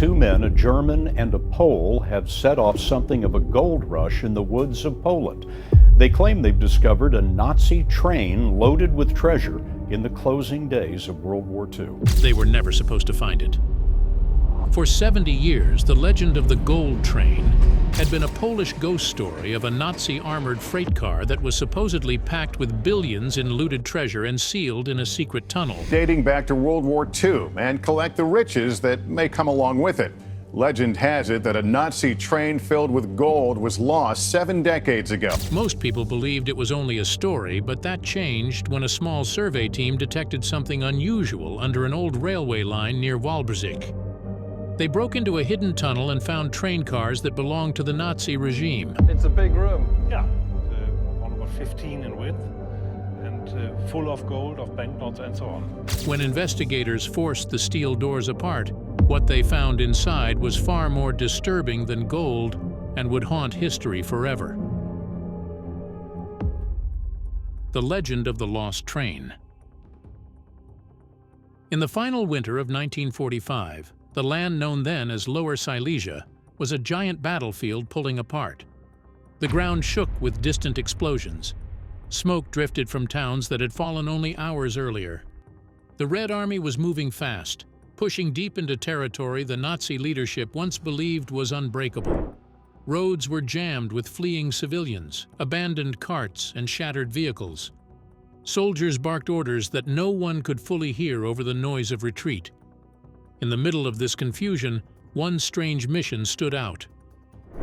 two men, a German and a Pole, have set off something of a gold rush in the woods of Poland. They claim they've discovered a Nazi train loaded with treasure in the closing days of World War II. They were never supposed to find it. For 70 years, the legend of the gold train had been a Polish ghost story of a Nazi armored freight car that was supposedly packed with billions in looted treasure and sealed in a secret tunnel. Dating back to World War II and collect the riches that may come along with it. Legend has it that a Nazi train filled with gold was lost 7 decades ago. Most people believed it was only a story, but that changed when a small survey team detected something unusual under an old railway line near Wałbrzych. They broke into a hidden tunnel and found train cars that belonged to the Nazi regime. It's a big room. Yeah, around about 15 in width and full of gold, of banknotes and so on. When investigators forced the steel doors apart, what they found inside was far more disturbing than gold and would haunt history forever. The legend of the lost train. In the final winter of 1945, the land known then as Lower Silesia was a giant battlefield pulling apart. The ground shook with distant explosions. Smoke drifted from towns that had fallen only hours earlier. The Red Army was moving fast, pushing deep into territory the Nazi leadership once believed was unbreakable. Roads were jammed with fleeing civilians, abandoned carts, and shattered vehicles. Soldiers barked orders that no one could fully hear over the noise of retreat. In the middle of this confusion, one strange mission stood out.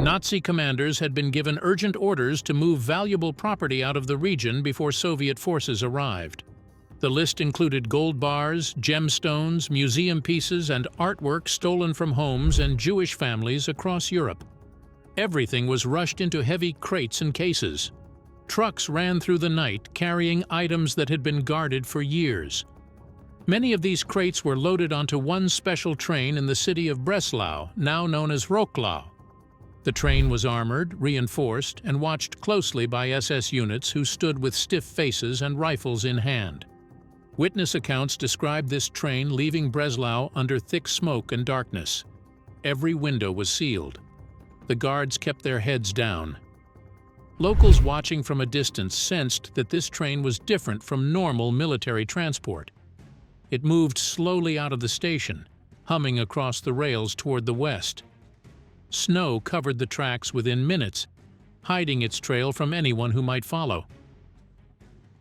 Nazi commanders had been given urgent orders to move valuable property out of the region before Soviet forces arrived. The list included gold bars, gemstones, museum pieces, and artwork stolen from homes and Jewish families across Europe. Everything was rushed into heavy crates and cases. Trucks ran through the night carrying items that had been guarded for years. Many of these crates were loaded onto one special train in the city of Breslau, now known as Wrocław. The train was armored, reinforced, and watched closely by SS units who stood with stiff faces and rifles in hand. Witness accounts describe this train leaving Breslau under thick smoke and darkness. Every window was sealed. The guards kept their heads down. Locals watching from a distance sensed that this train was different from normal military transport. It moved slowly out of the station, humming across the rails toward the west. Snow covered the tracks within minutes, hiding its trail from anyone who might follow.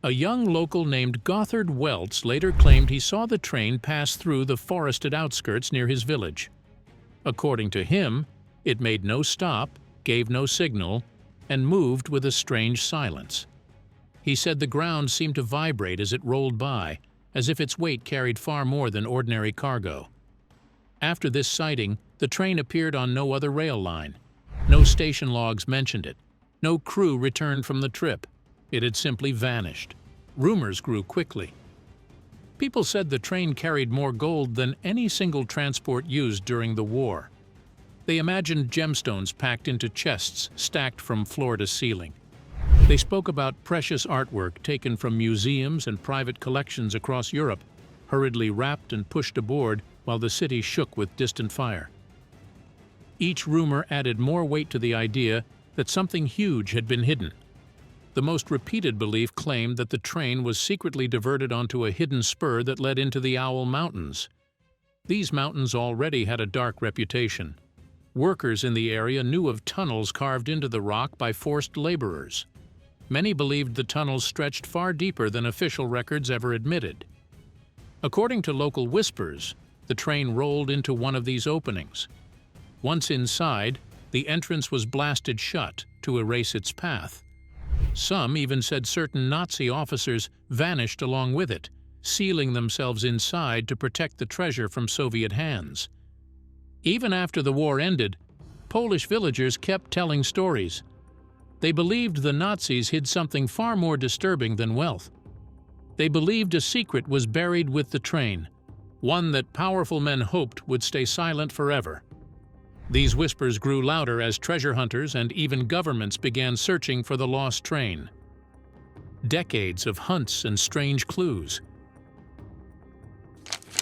A young local named Gotthard Weltz later claimed he saw the train pass through the forested outskirts near his village. According to him, it made no stop, gave no signal, and moved with a strange silence. He said the ground seemed to vibrate as it rolled by, as if its weight carried far more than ordinary cargo. After this sighting, the train appeared on no other rail line. No station logs mentioned it. No crew returned from the trip. It had simply vanished. Rumors grew quickly. People said the train carried more gold than any single transport used during the war. They imagined gemstones packed into chests stacked from floor to ceiling. They spoke about precious artwork taken from museums and private collections across Europe, hurriedly wrapped and pushed aboard while the city shook with distant fire. Each rumor added more weight to the idea that something huge had been hidden. The most repeated belief claimed that the train was secretly diverted onto a hidden spur that led into the Owl Mountains. These mountains already had a dark reputation. Workers in the area knew of tunnels carved into the rock by forced laborers. Many believed the tunnels stretched far deeper than official records ever admitted. According to local whispers, the train rolled into one of these openings. Once inside, the entrance was blasted shut to erase its path. Some even said certain Nazi officers vanished along with it, sealing themselves inside to protect the treasure from Soviet hands. Even after the war ended, Polish villagers kept telling stories. They believed the Nazis hid something far more disturbing than wealth. They believed a secret was buried with the train, one that powerful men hoped would stay silent forever. These whispers grew louder as treasure hunters and even governments began searching for the lost train. Decades of hunts and strange clues.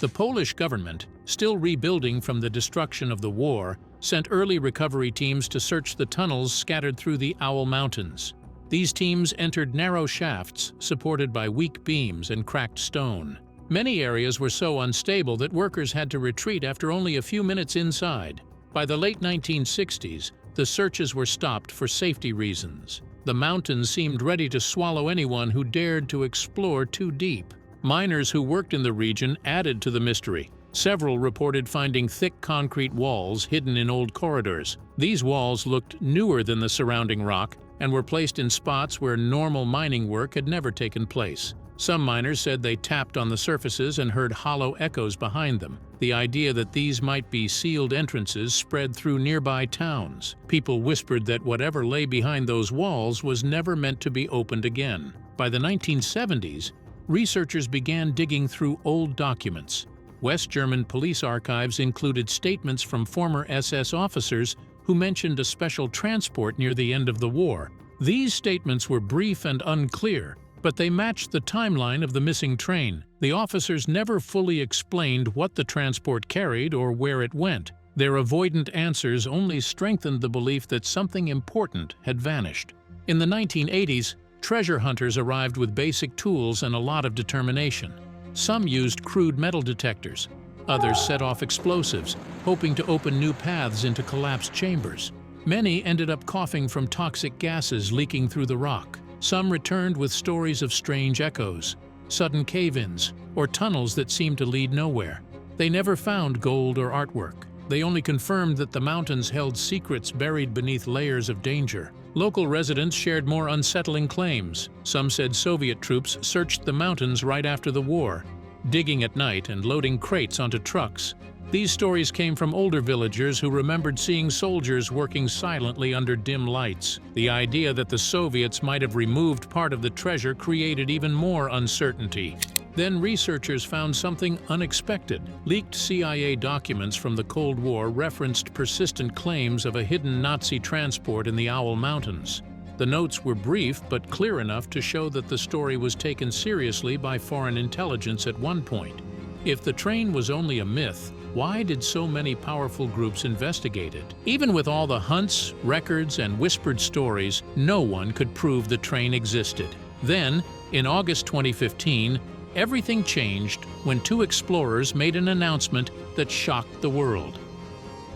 The Polish government still rebuilding from the destruction of the war, sent early recovery teams to search the tunnels scattered through the Owl Mountains. These teams entered narrow shafts supported by weak beams and cracked stone. Many areas were so unstable that workers had to retreat after only a few minutes inside. By the late 1960s, the searches were stopped for safety reasons. The mountains seemed ready to swallow anyone who dared to explore too deep. Miners who worked in the region added to the mystery. Several reported finding thick concrete walls hidden in old corridors. These walls looked newer than the surrounding rock and were placed in spots where normal mining work had never taken place. Some miners said they tapped on the surfaces and heard hollow echoes behind them. The idea that these might be sealed entrances spread through nearby towns. People whispered that whatever lay behind those walls was never meant to be opened again. By the 1970s, researchers began digging through old documents. West German police archives included statements from former SS officers who mentioned a special transport near the end of the war. These statements were brief and unclear, but they matched the timeline of the missing train. The officers never fully explained what the transport carried or where it went. Their avoidant answers only strengthened the belief that something important had vanished. In the 1980s, treasure hunters arrived with basic tools and a lot of determination. Some used crude metal detectors. Others set off explosives, hoping to open new paths into collapsed chambers. Many ended up coughing from toxic gases leaking through the rock. Some returned with stories of strange echoes, sudden cave-ins, or tunnels that seemed to lead nowhere. They never found gold or artwork. They only confirmed that the mountains held secrets buried beneath layers of danger. Local residents shared more unsettling claims. Some said Soviet troops searched the mountains right after the war, digging at night and loading crates onto trucks. These stories came from older villagers who remembered seeing soldiers working silently under dim lights. The idea that the Soviets might have removed part of the treasure created even more uncertainty. Then researchers found something unexpected. Leaked CIA documents from the Cold War referenced persistent claims of a hidden Nazi transport in the Owl Mountains. The notes were brief but clear enough to show that the story was taken seriously by foreign intelligence at one point. If the train was only a myth, why did so many powerful groups investigate it? Even with all the hunts, records, and whispered stories, no one could prove the train existed. Then, in August 2015, everything changed when two explorers made an announcement that shocked the world.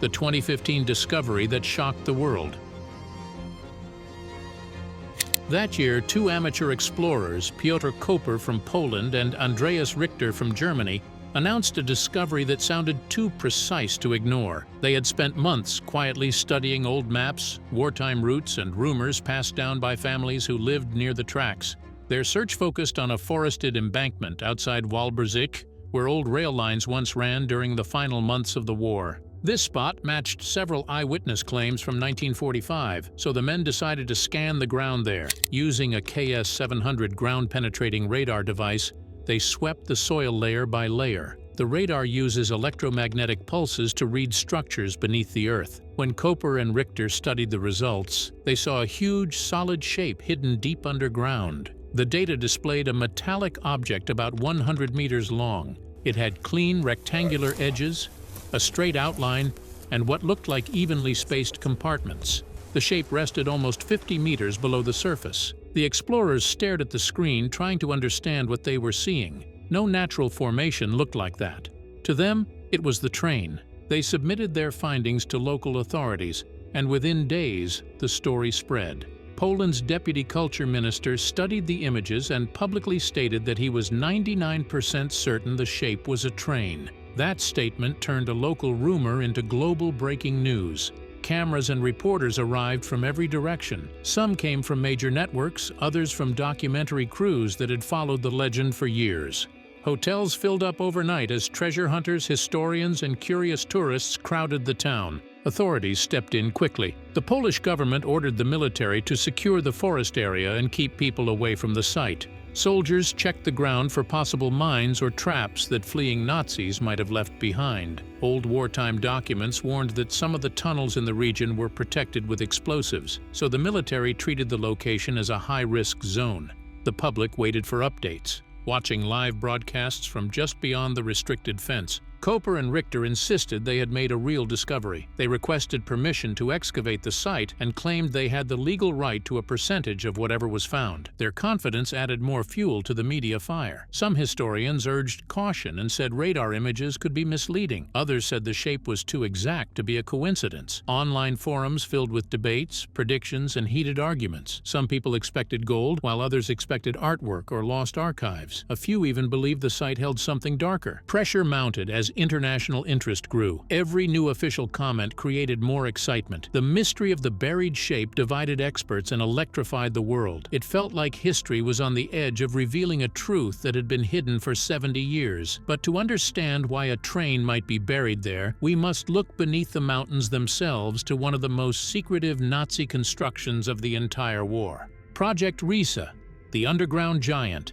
The 2015 discovery that shocked the world. That year, two amateur explorers, Piotr Koper from Poland and Andreas Richter from Germany, announced a discovery that sounded too precise to ignore. They had spent months quietly studying old maps, wartime routes, and rumors passed down by families who lived near the tracks. Their search focused on a forested embankment outside Wałbrzych, where old rail lines once ran during the final months of the war. This spot matched several eyewitness claims from 1945, so the men decided to scan the ground there. Using a KS-700 ground-penetrating radar device, they swept the soil layer by layer. The radar uses electromagnetic pulses to read structures beneath the earth. When Koper and Richter studied the results, they saw a huge, solid shape hidden deep underground. The data displayed a metallic object about 100 meters long. It had clean, rectangular edges, a straight outline, and what looked like evenly spaced compartments. The shape rested almost 50 meters below the surface. The explorers stared at the screen, trying to understand what they were seeing. No natural formation looked like that. To them, it was the train. They submitted their findings to local authorities, and within days, the story spread. Poland's deputy culture minister studied the images and publicly stated that he was 99% certain the shape was a train. That statement turned a local rumor into global breaking news. Cameras and reporters arrived from every direction. Some came from major networks, others from documentary crews that had followed the legend for years. Hotels filled up overnight as treasure hunters, historians, and curious tourists crowded the town. Authorities stepped in quickly. The Polish government ordered the military to secure the forest area and keep people away from the site. Soldiers checked the ground for possible mines or traps that fleeing Nazis might have left behind. Old wartime documents warned that some of the tunnels in the region were protected with explosives, so the military treated the location as a high-risk zone. The public waited for updates, watching live broadcasts from just beyond the restricted fence. Koper and Richter insisted they had made a real discovery. They requested permission to excavate the site and claimed they had the legal right to a percentage of whatever was found. Their confidence added more fuel to the media fire. Some historians urged caution and said radar images could be misleading. Others said the shape was too exact to be a coincidence. Online forums filled with debates, predictions, and heated arguments. Some people expected gold, while others expected artwork or lost archives. A few even believed the site held something darker. Pressure mounted as international interest grew. Every new official comment created more excitement. The mystery of the buried shape divided experts and electrified the world. It felt like history was on the edge of revealing a truth that had been hidden for 70 years. But to understand why a train might be buried there, we must look beneath the mountains themselves to one of the most secretive Nazi constructions of the entire war. Project Riese, the underground giant.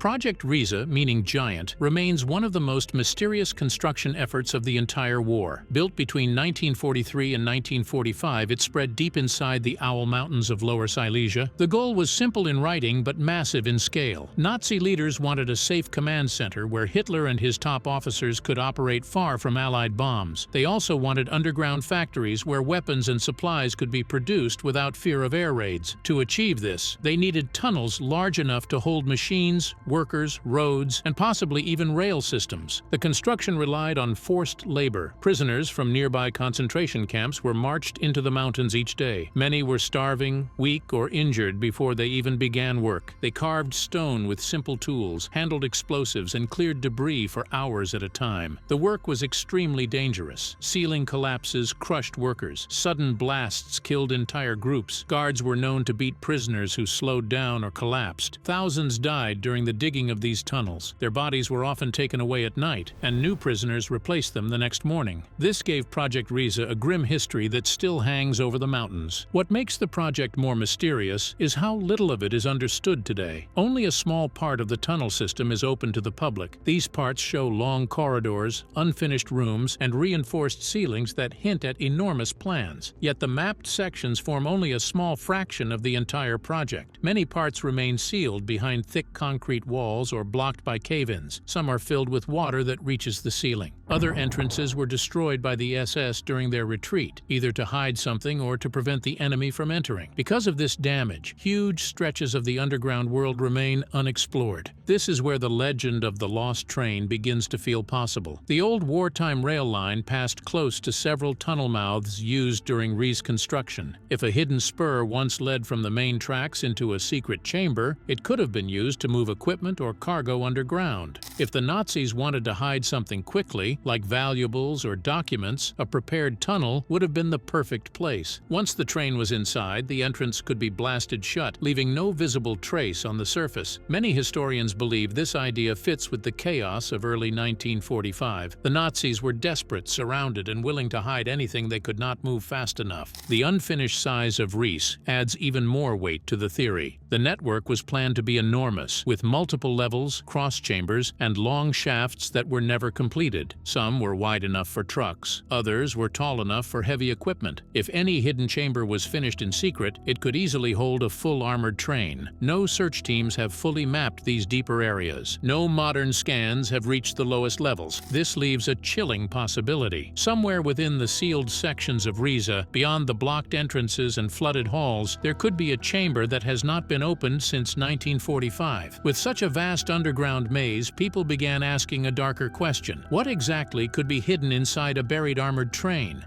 Project Riese, meaning giant, remains one of the most mysterious construction efforts of the entire war. Built between 1943 and 1945, it spread deep inside the Owl Mountains of Lower Silesia. The goal was simple in writing but massive in scale. Nazi leaders wanted a safe command center where Hitler and his top officers could operate far from Allied bombs. They also wanted underground factories where weapons and supplies could be produced without fear of air raids. To achieve this, they needed tunnels large enough to hold machines, workers, roads, and possibly even rail systems. The construction relied on forced labor. Prisoners from nearby concentration camps were marched into the mountains each day. Many were starving, weak, or injured before they even began work. They carved stone with simple tools, handled explosives, and cleared debris for hours at a time. The work was extremely dangerous. Ceiling collapses crushed workers. Sudden blasts killed entire groups. Guards were known to beat prisoners who slowed down or collapsed. Thousands died during the digging of these tunnels. Their bodies were often taken away at night, and new prisoners replaced them the next morning. This gave Project Riese a grim history that still hangs over the mountains. What makes the project more mysterious is how little of it is understood today. Only a small part of the tunnel system is open to the public. These parts show long corridors, unfinished rooms, and reinforced ceilings that hint at enormous plans. Yet the mapped sections form only a small fraction of the entire project. Many parts remain sealed behind thick concrete walls or blocked by cave-ins. Some are filled with water that reaches the ceiling. Other entrances were destroyed by the SS during their retreat, either to hide something or to prevent the enemy from entering. Because of this damage, huge stretches of the underground world remain unexplored. This is where the legend of the lost train begins to feel possible. The old wartime rail line passed close to several tunnel mouths used during Riese construction. If a hidden spur once led from the main tracks into a secret chamber, it could have been used to move equipment or cargo underground. If the Nazis wanted to hide something quickly, like valuables or documents, a prepared tunnel would have been the perfect place. Once the train was inside, the entrance could be blasted shut, leaving no visible trace on the surface. Many historians believe this idea fits with the chaos of early 1945. The Nazis were desperate, surrounded, and willing to hide anything they could not move fast enough. The unfinished size of Riese adds even more weight to the theory. The network was planned to be enormous, with multiple levels, cross chambers, and long shafts that were never completed. Some were wide enough for trucks. Others were tall enough for heavy equipment. If any hidden chamber was finished in secret, it could easily hold a full armored train. No search teams have fully mapped these deeper areas. No modern scans have reached the lowest levels. This leaves a chilling possibility. Somewhere within the sealed sections of Riese, beyond the blocked entrances and flooded halls, there could be a chamber that has not been opened since 1945. With such a vast underground maze, people began asking a darker question. What exactly could be hidden inside a buried armored train?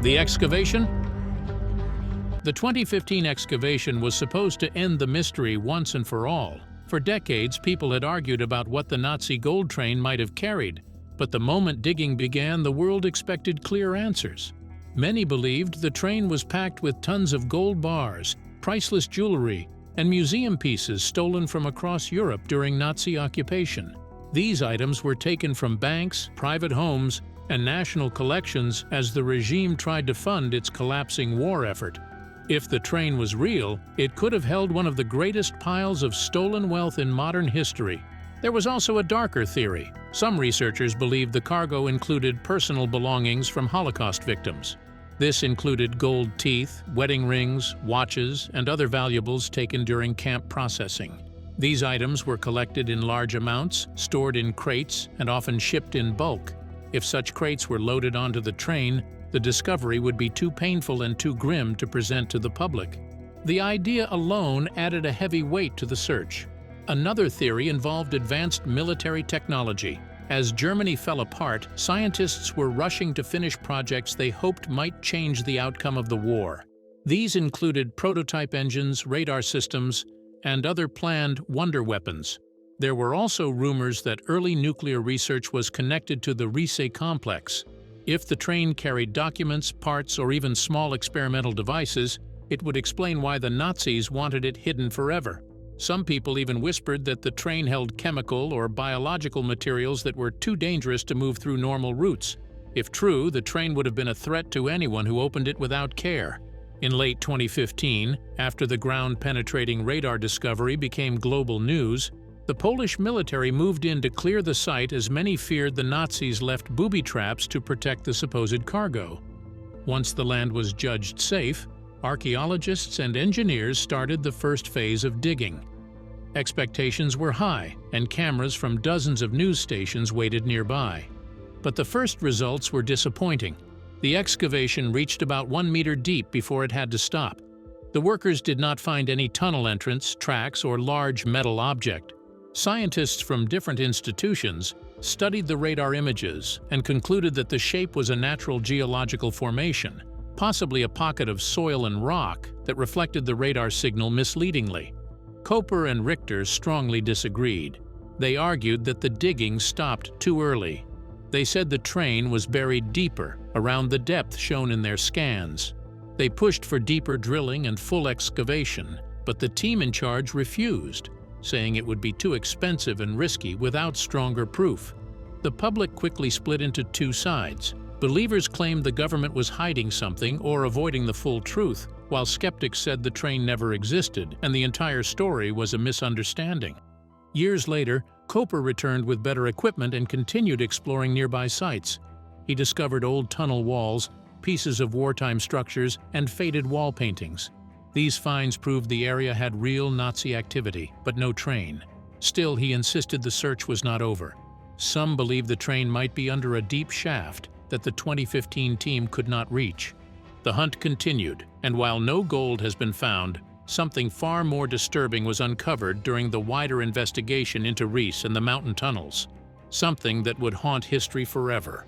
The excavation? The 2015 excavation was supposed to end the mystery once and for all. For decades, people had argued about what the Nazi gold train might have carried, but the moment digging began, the world expected clear answers. Many believed the train was packed with tons of gold bars, priceless jewelry, and museum pieces stolen from across Europe during Nazi occupation. These items were taken from banks, private homes, and national collections as the regime tried to fund its collapsing war effort. If the train was real, it could have held one of the greatest piles of stolen wealth in modern history. There was also a darker theory. Some researchers believed the cargo included personal belongings from Holocaust victims. This included gold teeth, wedding rings, watches, and other valuables taken during camp processing. These items were collected in large amounts, stored in crates, and often shipped in bulk. If such crates were loaded onto the train, the discovery would be too painful and too grim to present to the public. The idea alone added a heavy weight to the search. Another theory involved advanced military technology. As Germany fell apart, scientists were rushing to finish projects they hoped might change the outcome of the war. These included prototype engines, radar systems, and other planned wonder weapons. There were also rumors that early nuclear research was connected to the Riese complex. If the train carried documents, parts, or even small experimental devices, it would explain why the Nazis wanted it hidden forever. Some people even whispered that the train held chemical or biological materials that were too dangerous to move through normal routes. If true, the train would have been a threat to anyone who opened it without care. In late 2015, after the ground-penetrating radar discovery became global news, the Polish military moved in to clear the site as many feared the Nazis left booby traps to protect the supposed cargo. Once the land was judged safe, archaeologists and engineers started the first phase of digging. Expectations were high, and cameras from dozens of news stations waited nearby. But the first results were disappointing. The excavation reached about 1 meter deep before it had to stop. The workers did not find any tunnel entrance, tracks, or large metal object. Scientists from different institutions studied the radar images and concluded that the shape was a natural geological formation, possibly a pocket of soil and rock that reflected the radar signal misleadingly. Koper and Richter strongly disagreed. They argued that the digging stopped too early. They said the train was buried deeper, around the depth shown in their scans. They pushed for deeper drilling and full excavation, but the team in charge refused, saying it would be too expensive and risky without stronger proof. The public quickly split into two sides. Believers claimed the government was hiding something or avoiding the full truth, while skeptics said the train never existed and the entire story was a misunderstanding. Years later, Koper returned with better equipment and continued exploring nearby sites. He discovered old tunnel walls, pieces of wartime structures, and faded wall paintings. These finds proved the area had real Nazi activity, but no train. Still, he insisted the search was not over. Some believed the train might be under a deep shaft that the 2015 team could not reach. The hunt continued, and while no gold has been found, something far more disturbing was uncovered during the wider investigation into Riese and the mountain tunnels. Something that would haunt history forever.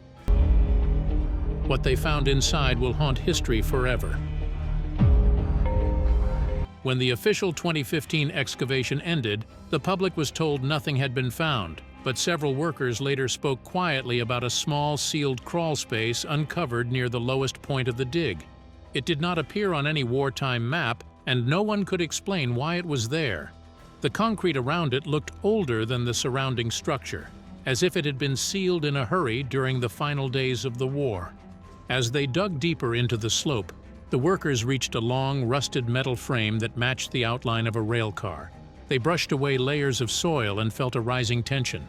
What they found inside will haunt history forever. When the official 2015 excavation ended, the public was told nothing had been found, but several workers later spoke quietly about a small sealed crawl space uncovered near the lowest point of the dig. It did not appear on any wartime map, and no one could explain why it was there. The concrete around it looked older than the surrounding structure, as if it had been sealed in a hurry during the final days of the war. As they dug deeper into the slope, the workers reached a long, rusted metal frame that matched the outline of a rail car. They brushed away layers of soil and felt a rising tension.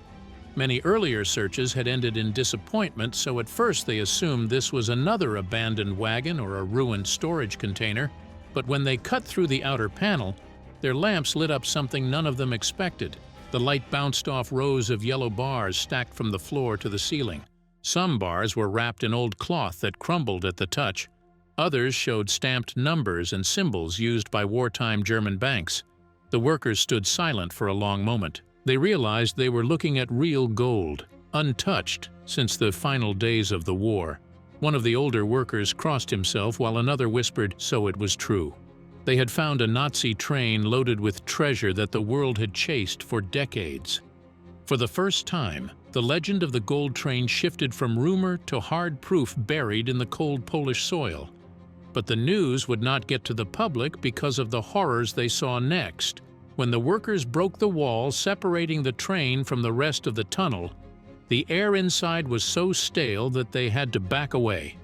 Many earlier searches had ended in disappointment, so at first they assumed this was another abandoned wagon or a ruined storage container. But when they cut through the outer panel, their lamps lit up something none of them expected. The light bounced off rows of yellow bars stacked from the floor to the ceiling. Some bars were wrapped in old cloth that crumbled at the touch. Others showed stamped numbers and symbols used by wartime German banks. The workers stood silent for a long moment. They realized they were looking at real gold, untouched since the final days of the war. One of the older workers crossed himself while another whispered, so it was true. They had found a Nazi train loaded with treasure that the world had chased for decades. For the first time, the legend of the gold train shifted from rumor to hard proof buried in the cold Polish soil. But the news would not get to the public because of the horrors they saw next. When the workers broke the wall separating the train from the rest of the tunnel, the air inside was so stale that they had to back away.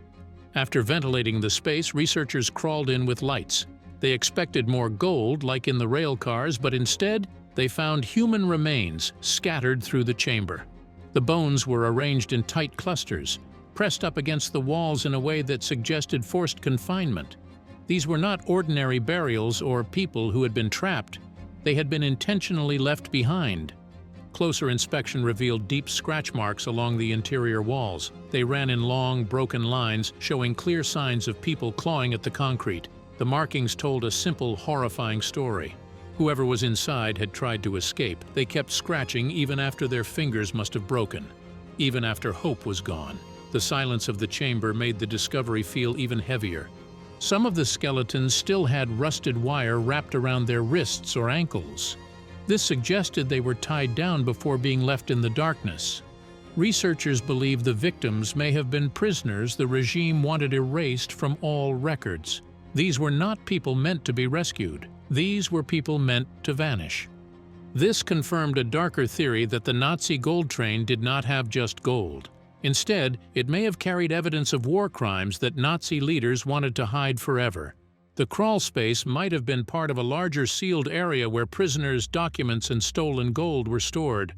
After ventilating the space, researchers crawled in with lights. They expected more gold, like in the rail cars, but instead, they found human remains scattered through the chamber. The bones were arranged in tight clusters, pressed up against the walls in a way that suggested forced confinement. These were not ordinary burials or people who had been trapped. They had been intentionally left behind. Closer inspection revealed deep scratch marks along the interior walls. They ran in long, broken lines, showing clear signs of people clawing at the concrete. The markings told a simple, horrifying story. Whoever was inside had tried to escape. They kept scratching even after their fingers must have broken, even after hope was gone. The silence of the chamber made the discovery feel even heavier. Some of the skeletons still had rusted wire wrapped around their wrists or ankles. This suggested they were tied down before being left in the darkness. Researchers believe the victims may have been prisoners the regime wanted erased from all records. These were not people meant to be rescued. These were people meant to vanish. This confirmed a darker theory that the Nazi gold train did not have just gold. Instead, it may have carried evidence of war crimes that Nazi leaders wanted to hide forever. The crawl space might have been part of a larger sealed area where prisoners' documents and stolen gold were stored.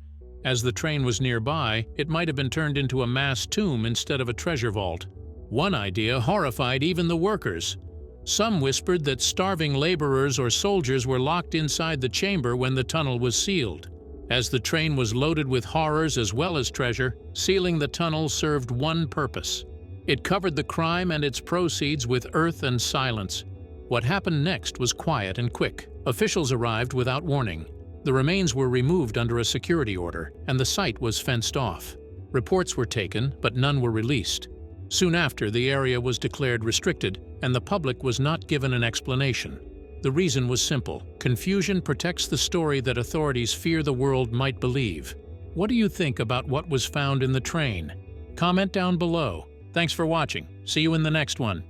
As the train was nearby, it might have been turned into a mass tomb instead of a treasure vault. One idea horrified even the workers. Some whispered that starving laborers or soldiers were locked inside the chamber when the tunnel was sealed. As the train was loaded with horrors as well as treasure, sealing the tunnel served one purpose. It covered the crime and its proceeds with earth and silence. What happened next was quiet and quick. Officials arrived without warning. The remains were removed under a security order, and the site was fenced off. Reports were taken, but none were released. Soon after, the area was declared restricted, and the public was not given an explanation. The reason was simple. Confusion protects the story that authorities fear the world might believe. What do you think about what was found in the train? Comment down below. Thanks for watching. See you in the next one.